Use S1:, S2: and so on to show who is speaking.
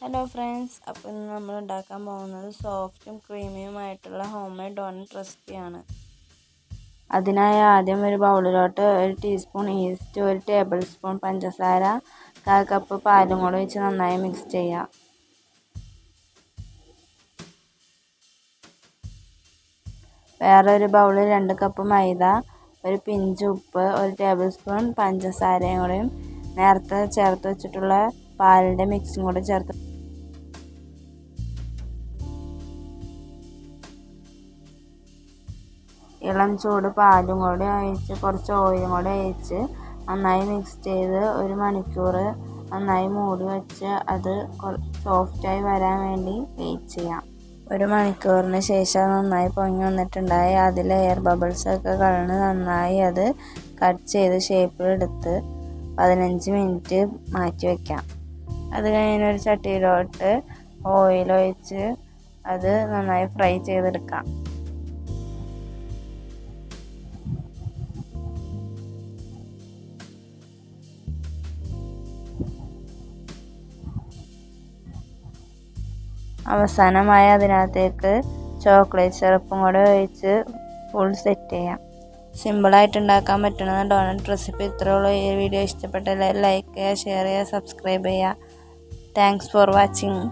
S1: Hello friends, അപ്പോൾ ഇന്ന് നമ്മൾ ഉണ്ടാക്കാൻ പോകുന്നത് സോഫ്റ്റും ക്രീമിയുമായിട്ടുള്ള ഹോം മെയ്ഡ് ഡോണറ്റ് റെസിപ്പിയാണ്. അതിനായി ആദ്യം ഒരു ബൗളിലോട്ട് 1 ടീസ്പൂൺ ഈസ്റ്റ്, 1 ടേബിൾ സ്പൂൺ പഞ്ചസാര, 1/4 കപ്പ് പാലും കൂടെ ഒഴിച്ച് നന്നായി മിക്സ് ചെയ്യാം. വേറൊരു ബൗളിൽ 2 കപ്പ് മൈദ, ഒരു പിഞ്ച് ഉപ്പ്, 1 ടേബിൾ സ്പൂൺ പഞ്ചസാരയും കൂടെയും നേരത്തെ ചേർത്ത് വെച്ചിട്ടുള്ള പാലിൻ്റെ മിക്സും കൂടെ ചേർത്ത് ഇളം ചൂട് പാലും കൂടെ ഒഴിച്ച് കുറച്ച് ഓയിലും കൂടെ ഒഴിച്ച് നന്നായി മിക്സ് ചെയ്ത് 1 മണിക്കൂർ നന്നായി മൂടി വെച്ച് അത് സോഫ്റ്റായി വരാൻ വേണ്ടി വെയിറ്റ് ചെയ്യാം. 1 മണിക്കൂറിന് ശേഷം നന്നായി പൊങ്ങി വന്നിട്ടുണ്ടായി. അതിൽ എയർ ബബിൾസൊക്കെ കളഞ്ഞ് നന്നായി അത് കട്ട് ചെയ്ത് ഷേപ്പിലെടുത്ത് 15 മിനിറ്റ് മാറ്റി വയ്ക്കാം. അത് കഴിഞ്ഞ് ഒരു ചട്ടിയിലോട്ട് ഓയിലൊഴിച്ച് അത് നന്നായി ഫ്രൈ ചെയ്തെടുക്കാം. അവസാനമായി അതിനകത്തേക്ക് ചോക്ലേറ്റ് സിറപ്പും കൂടെ ഒഴിച്ച് ഫുൾ സെറ്റ് ചെയ്യാം. സിമ്പിളായിട്ട് ഉണ്ടാക്കാൻ പറ്റുന്ന ഡോണറ്റ് റെസിപ്പി ഇത്രയേ ഉള്ളൂ. ഈ വീഡിയോ ഇഷ്ടപ്പെട്ടാൽ ലൈക്ക് ചെയ്യുക, ഷെയർ ചെയ്യുക, സബ്സ്ക്രൈബ് ചെയ്യുക. Thanks for watching.